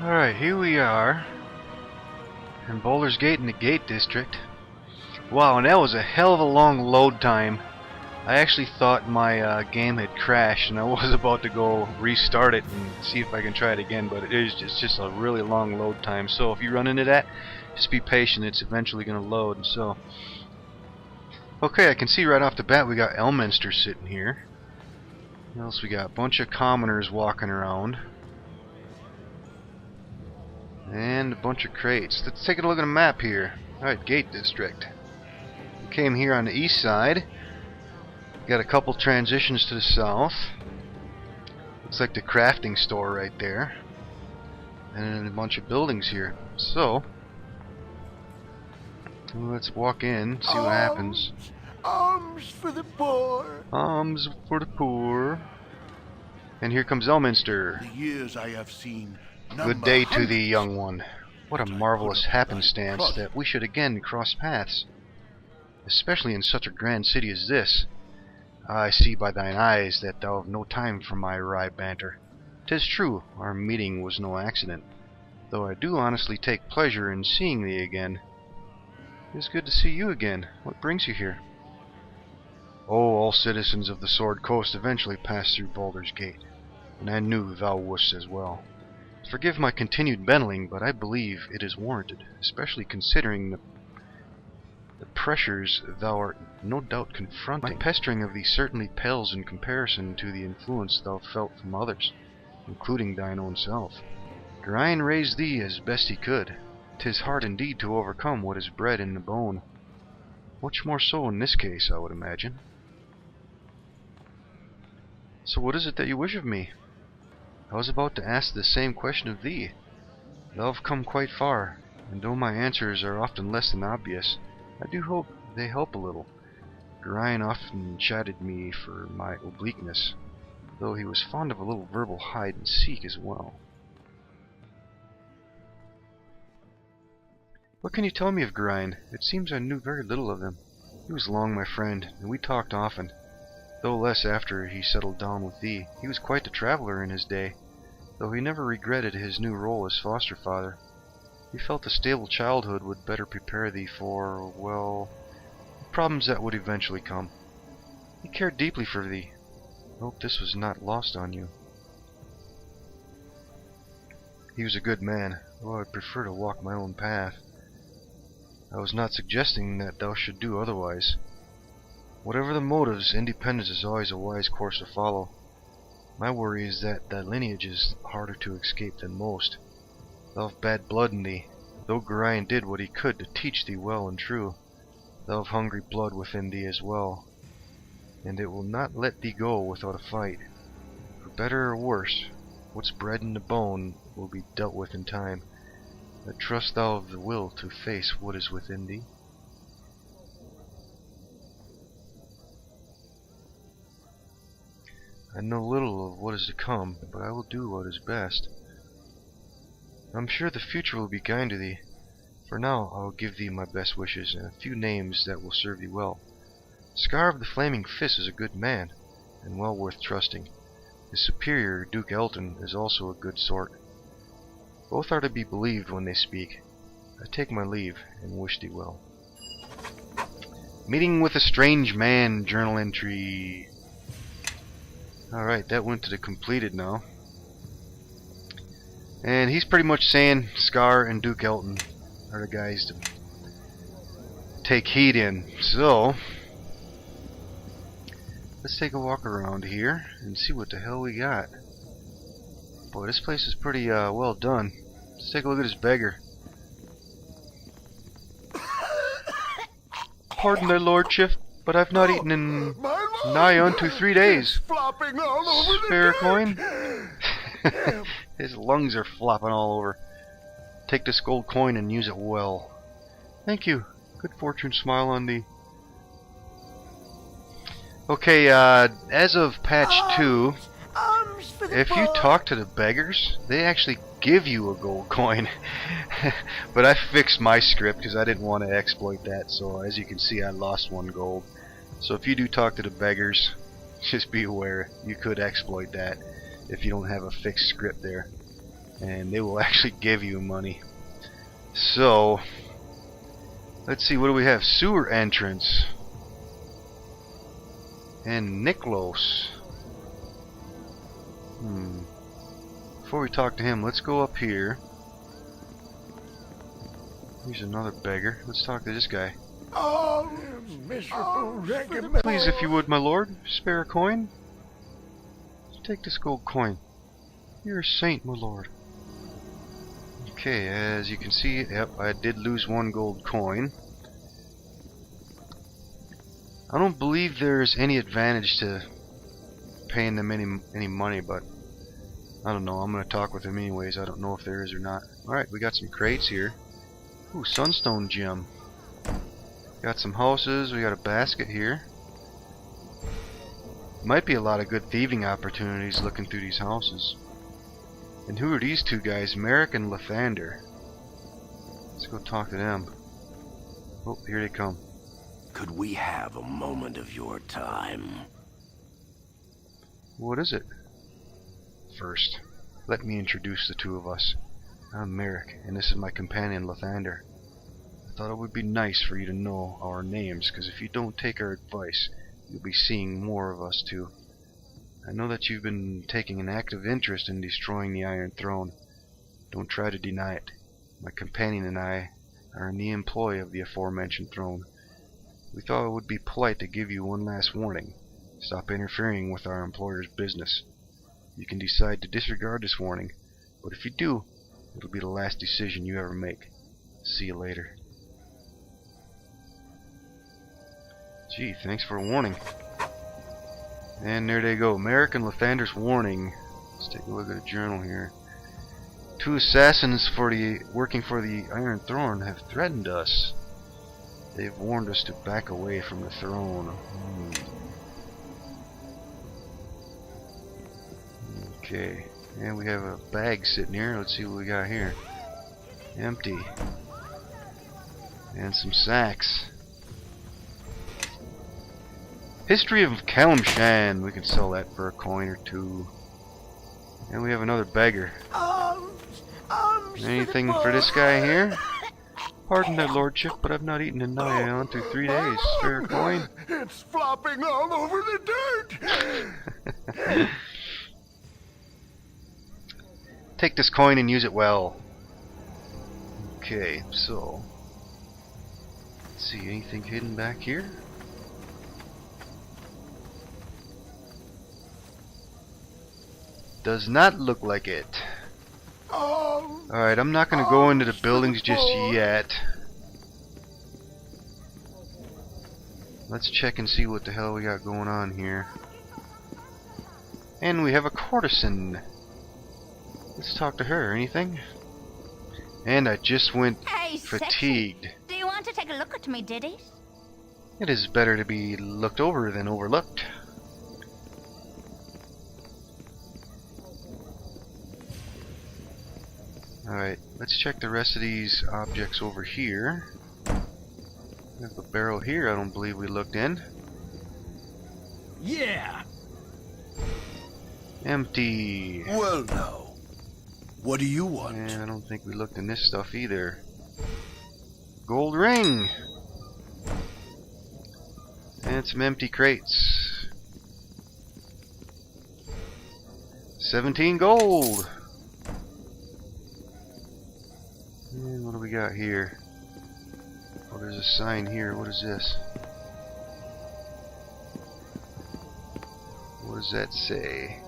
Alright, here we are in Baldur's Gate in the Gate District. Wow, and that was a hell of a long load time. I actually thought my game had crashed and I was about to go restart it and see if I can try it again, but it's just a really long load time. So if you run into that, just be patient, it's eventually going to load. So, okay, I can see right off the bat we got Elminster sitting here. What else we got? A bunch of commoners walking around. And a bunch of crates. Let's take a look at the map here. Alright, Gate District. We came here on the east side. Got a couple transitions to the south. Looks like the crafting store right there. And a bunch of buildings here. So, let's walk in, see what happens. Alms for the poor. Alms for the poor. And here comes Elminster. The years I have seen. Good day to thee, young one. What a marvelous happenstance that we should again cross paths, especially in such a grand city as this. I see by thine eyes that thou have no time for my wry banter. 'Tis true, our meeting was no accident, though I do honestly take pleasure in seeing thee again. It is good to see you again. What brings you here? Oh, all citizens of the Sword Coast eventually pass through Baldur's Gate, and I knew thou wouldst as well. Forgive my continued meddling, but I believe it is warranted, especially considering the pressures thou art no doubt confronting. My pestering of thee certainly pales in comparison to the influence thou felt from others, including thine own self. Gorion raised thee as best he could. 'Tis hard indeed to overcome what is bred in the bone. Much more so in this case, I would imagine. So what is it that you wish of me? I was about to ask the same question of thee. Thou have come quite far, and though my answers are often less than obvious, I do hope they help a little. Gorion often chided me for my obliqueness, though he was fond of a little verbal hide and seek as well. What can you tell me of Gorion? It seems I knew very little of him. He was long my friend, and we talked often. Though less after he settled down with thee. He was quite the traveler in his day, though he never regretted his new role as foster father. He felt a stable childhood would better prepare thee for, well, the problems that would eventually come. He cared deeply for thee. I hope this was not lost on you. He was a good man, though I'd prefer to walk my own path. I was not suggesting that thou should do otherwise. Whatever the motives, independence is always a wise course to follow. My worry is that thy lineage is harder to escape than most. Thou have bad blood in thee, though Gorion did what he could to teach thee well and true. Thou have hungry blood within thee as well, and it will not let thee go without a fight. For better or worse, what's bred in the bone will be dealt with in time. But trust thou have the will to face what is within thee. I know little of what is to come, but I will do what is best. I'm sure the future will be kind to thee. For now, I will give thee my best wishes and a few names that will serve thee well. Scar of the Flaming Fist is a good man, and well worth trusting. His superior, Duke Elton, is also a good sort. Both are to be believed when they speak. I take my leave, and wish thee well. Meeting with a strange man, journal entry. Alright, that went to the completed now. And he's pretty much saying Scar and Duke Elton are the guys to take heed in. So, let's take a walk around here and see what the hell we got. Boy, this place is pretty well done. Let's take a look at this beggar. Pardon their lordship, but I've not eaten in nigh unto 3 days. Spare a coin? His lungs are flopping all over. Take this gold coin and use it well. Thank you. Good fortune smile on thee. Okay, as of patch 2, if you talk to the beggars, they actually give you a gold coin. But I fixed my script because I didn't want to exploit that, so as you can see I lost 1 gold. So if you do talk to the beggars, just be aware you could exploit that if you don't have a fixed script there. and they will actually give you money. So, let's see, what do we have? Sewer entrance. And Niklos. Before we talk to him, let's go up here. Here's another beggar. Let's talk to this guy. Oh, miserable wretched. Please, if you would, my lord, spare a coin. Take this gold coin. You're a saint, my lord. Okay, as you can see, yep, I did lose one gold coin. I don't believe there's any advantage to paying them any money, but I don't know. I'm going to talk with them anyways. I don't know if there is or not. Alright, we got some crates here. Ooh, sunstone gem. Got some houses. We got a basket here. Might be a lot of good thieving opportunities looking through these houses. And who are these two guys? Marek and Lothander. Let's go talk to them. Oh, here they come. Could we have a moment of your time? What is it? First, let me introduce the two of us. I'm Marek, and this is my companion Lothander. I thought it would be nice for you to know our names, because if you don't take our advice, you'll be seeing more of us too. I know that you've been taking an active interest in destroying the Iron Throne. Don't try to deny it. My companion and I are in the employ of the aforementioned throne. We thought it would be polite to give you one last warning. Stop interfering with our employer's business. You can decide to disregard this warning, but if you do, it'll be the last decision you ever make. See you later. Gee, thanks for a warning. And there they go. Marek and Lothander's warning. Let's take a look at a journal here. Two assassins working for the Iron Throne have threatened us. They've warned us to back away from the throne. Okay. And we have a bag sitting here. Let's see what we got here. Empty. And some sacks. History of Kalimshan. We can sell that for a coin or two. And we have another beggar. Anything for this guy here? Pardon their lordship, but I've not eaten a nigh on to 3 days. Spare a coin? It's flopping all over the dirt. Take this coin and use it well. Okay, so let's see, anything hidden back here? Does not look like it. Alright, I'm not going to go into the buildings just yet. Let's check and see what the hell we got going on here. And we have a courtesan. Let's talk to her. Anything? And I just went fatigued. Sexy. Do you want to take a look at me, diddies? It is better to be looked over than overlooked. Alright, let's check the rest of these objects over here. We have a barrel here I don't believe we looked in. Yeah. Empty. Well, now. What do you want? And I don't think we looked in this stuff either. Gold ring. And some empty crates. 17 gold. And what do we got here? Oh, there's a sign here. What is this? What does that say?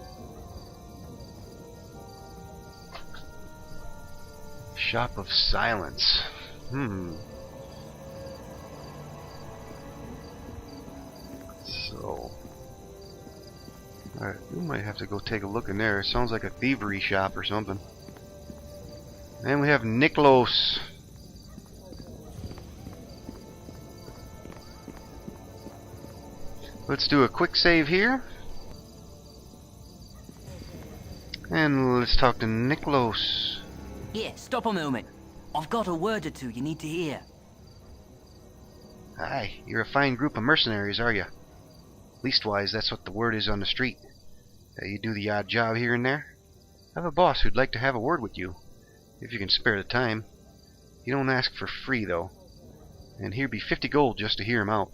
Shop of Silence. So, alright, we might have to go take a look in there. It sounds like a thievery shop or something. And we have Niklos. Let's do a quick save here. And let's talk to Niklos. Yeah, stop a moment. I've got a word or two you need to hear. Hi, you're a fine group of mercenaries, are you? Leastwise, that's what the word is on the street. You do the odd job here and there? I have a boss who'd like to have a word with you, if you can spare the time. He don't ask for free, though. And here'd be 50 gold just to hear him out.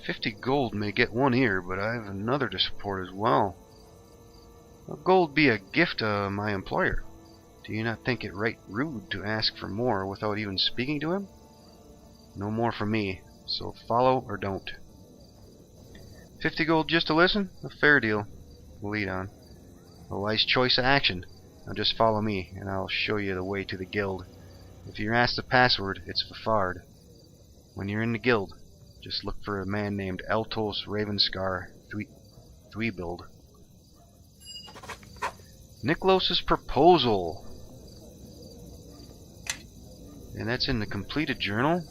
$50 gold may get one ear, but I have another to support as well. Will gold be a gift to my employer? Do you not think it right rude to ask for more without even speaking to him? No more from me, so follow or don't. 50 gold just to listen? A fair deal. We'll lead on. A wise choice of action. Now just follow me, and I'll show you the way to the guild. If you're asked the password, it's Fafard. When you're in the guild, just look for a man named Alatos Thuibuld. Niklos' proposal. And that's in the completed journal.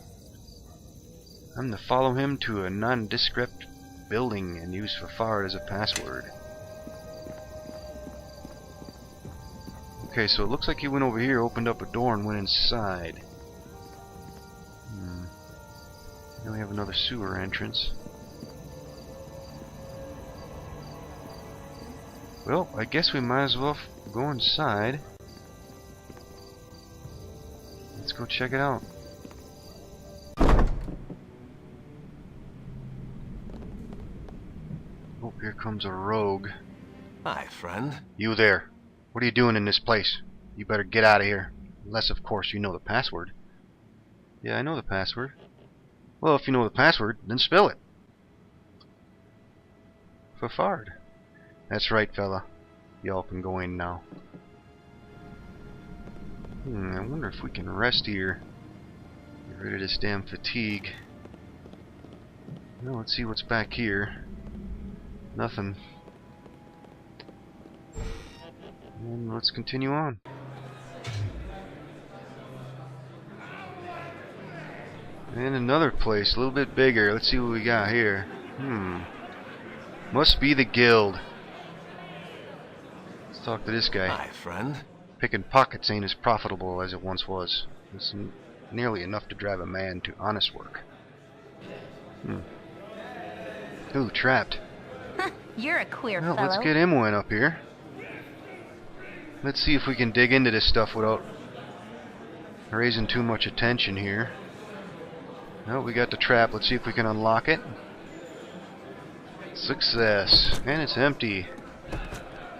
I'm to follow him to a nondescript building and use Fafard as a password. Okay, so it looks like he went over here, opened up a door, and went inside. Then we have another sewer entrance. Well, I guess we might as well go inside. Let's go check it out. Oh, here comes a rogue. Hi, friend. You there. What are you doing in this place? You better get out of here. Unless, of course, you know the password. Yeah, I know the password. Well, if you know the password, then spell it. Fafard. That's right, fella. Y'all can go in now. I wonder if we can rest here. Get rid of this damn fatigue. Well, let's see what's back here. Nothing. And let's continue on. And another place, a little bit bigger. Let's see what we got here. Must be the guild. Let's talk to this guy. Hi, friend. Picking pockets ain't as profitable as it once was. It's nearly enough to drive a man to honest work. Ooh, trapped. You're a queer Well, fellow. let's get Imwin up here. Let's see if we can dig into this stuff without raising too much attention here. Oh, we got the trap. Let's see if we can unlock it. Success. And it's empty.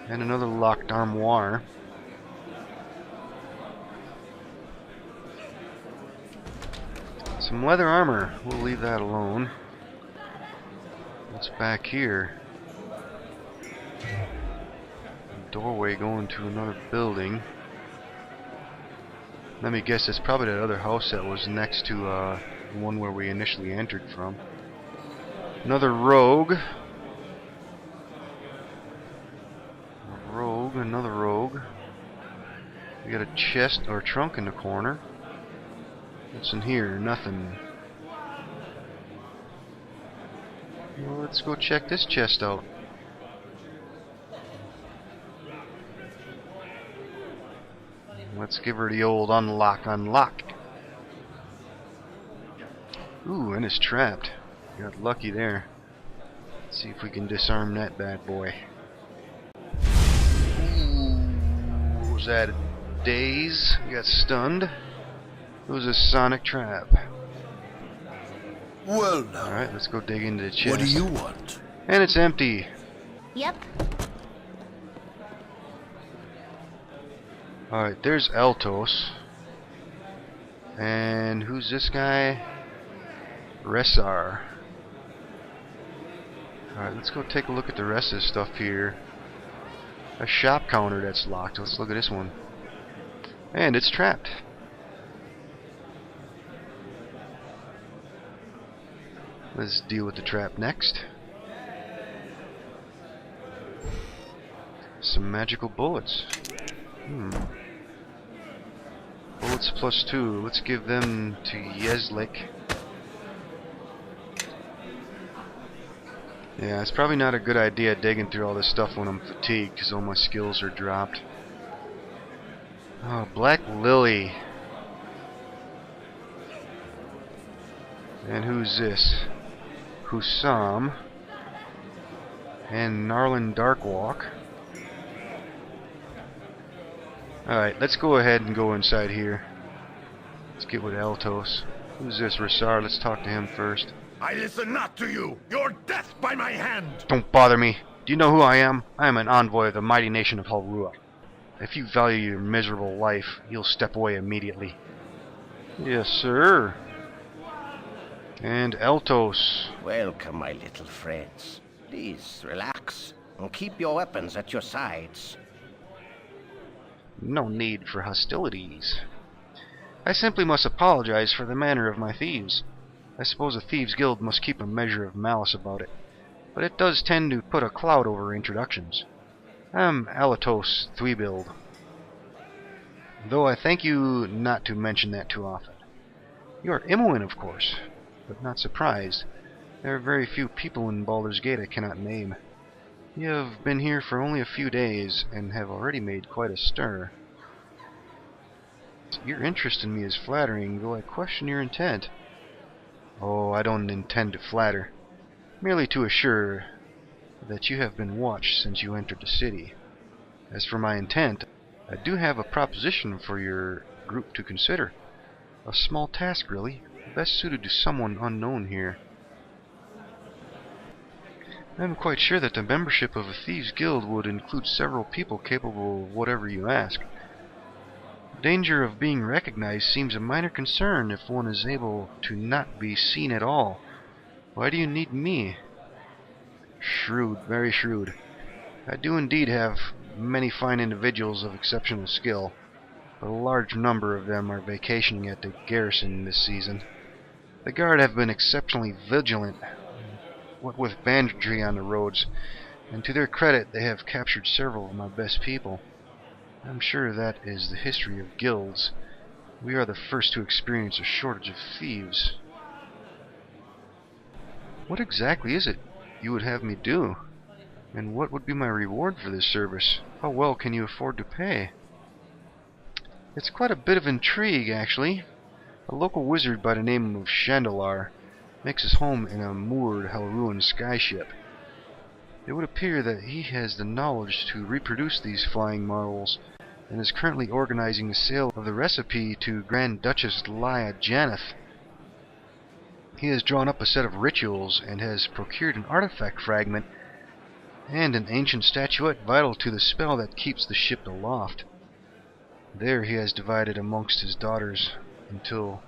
And another locked armoire. Some leather armor. We'll leave that alone. What's back here? A doorway going to another building. Let me guess, it's probably that other house that was next to the one where we initially entered from. Another rogue. Another rogue. We got a chest or trunk in the corner. What's in here? Nothing. Well, let's go check this chest out. Let's give her the old unlock. Ooh, and it's trapped. Got lucky there. Let's see if we can disarm that bad boy. Ooh, was that a daze? Got stunned. It was a sonic trap. Well now. Alright, let's go dig into the chest. What do you want? And it's empty. Yep. Alright, there's Alatos. And who's this guy? Resar. Alright, let's go take a look at the rest of the stuff here. A shop counter that's locked. Let's look at this one. And it's trapped. Let's deal with the trap next. Some magical bullets. Bullets +2. Let's give them to Yeslik. Yeah, it's probably not a good idea digging through all this stuff when I'm fatigued, because all my skills are dropped. Oh, Black Lily. And who's this? Husam. and Gnarlin Darkwalk. Alright, let's go ahead and go inside here. Let's get with Alatos. Who's this Rassar? Let's talk to him first. I listen not to you. Your death by my hand. Don't bother me. Do you know who I am? I am an envoy of the mighty nation of Halrua. If you value your miserable life, you'll step away immediately. Yes, sir. And Alatos. Welcome, my little friends. Please relax and keep your weapons at your sides. No need for hostilities. I simply must apologize for the manner of my thieves. I suppose a Thieves Guild must keep a measure of malice about it, but it does tend to put a cloud over introductions. I'm Alatos Thuibuld. Though I thank you not to mention that too often. You are Imoen, of course, but not surprised. There are very few people in Baldur's Gate I cannot name. You have been here for only a few days, and have already made quite a stir. Your interest in me is flattering, though I question your intent. Oh, I don't intend to flatter. Merely to assure that you have been watched since you entered the city. As for my intent, I do have a proposition for your group to consider. A small task, really, best suited to someone unknown here. I am quite sure that the membership of a Thieves Guild would include several people capable of whatever you ask. The danger of being recognized seems a minor concern if one is able to not be seen at all. Why do you need me? Shrewd, very shrewd. I do indeed have many fine individuals of exceptional skill, but a large number of them are vacationing at the garrison this season. The guard have been exceptionally vigilant, what with banditry on the roads, and to their credit they have captured several of my best people. I'm sure that is the history of guilds. We are the first to experience a shortage of thieves. What exactly is it you would have me do? And what would be my reward for this service? How well can you afford to pay? It's quite a bit of intrigue, actually. A local wizard by the name of Chandelar makes his home in a moored Halruan skyship. It would appear that he has the knowledge to reproduce these flying marvels, and is currently organizing the sale of the recipe to Grand Duchess Lia Janeth. He has drawn up a set of rituals and has procured an artifact fragment and an ancient statuette vital to the spell that keeps the ship aloft. There he has divided amongst his daughters until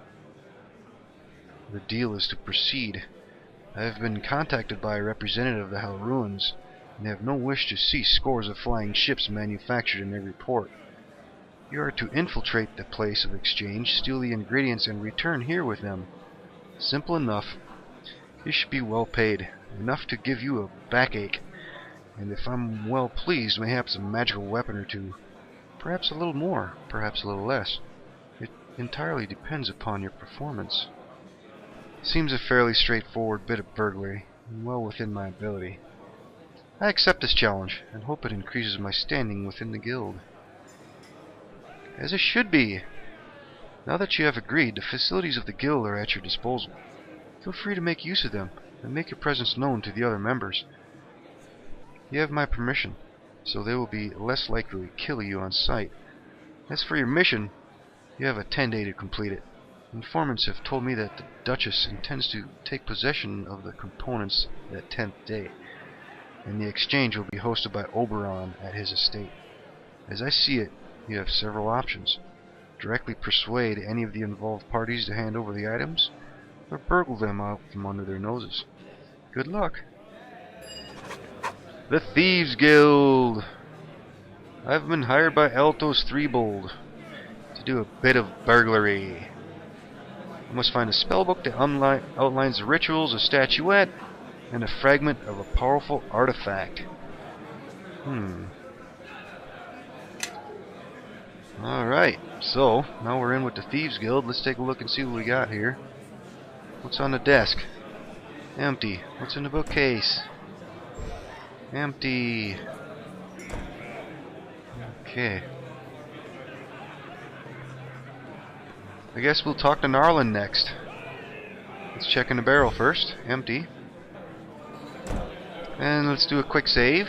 the deal is to proceed. I have been contacted by a representative of the Halruans, and they have no wish to see scores of flying ships manufactured in every port. You are to infiltrate the place of exchange, steal the ingredients, and return here with them. Simple enough. You should be well paid, enough to give you a backache, and if I'm well pleased, mayhaps a magical weapon or two. Perhaps a little more, perhaps a little less. It entirely depends upon your performance. Seems a fairly straightforward bit of burglary, and well within my ability. I accept this challenge, and hope it increases my standing within the guild. As it should be! Now that you have agreed, the facilities of the guild are at your disposal. Feel free to make use of them, and make your presence known to the other members. You have my permission, so they will be less likely to kill you on sight. As for your mission, you have a 10-day to complete it. Informants have told me that the Duchess intends to take possession of the components that 10th day, and the exchange will be hosted by Oberon at his estate. As I see it, you have several options. Directly persuade any of the involved parties to hand over the items, or burgle them out from under their noses. Good luck. The Thieves Guild! I've been hired by Alatos Thuibuld to do a bit of burglary. I must find a spellbook that outlines the rituals, a statuette, and a fragment of a powerful artifact. Alright, so now we're in with the Thieves Guild. Let's take a look and see what we got here. What's on the desk? Empty. What's in the bookcase? Empty. Okay. I guess we'll talk to Gnarlin next. Let's check in the barrel first. Empty. And let's do a quick save.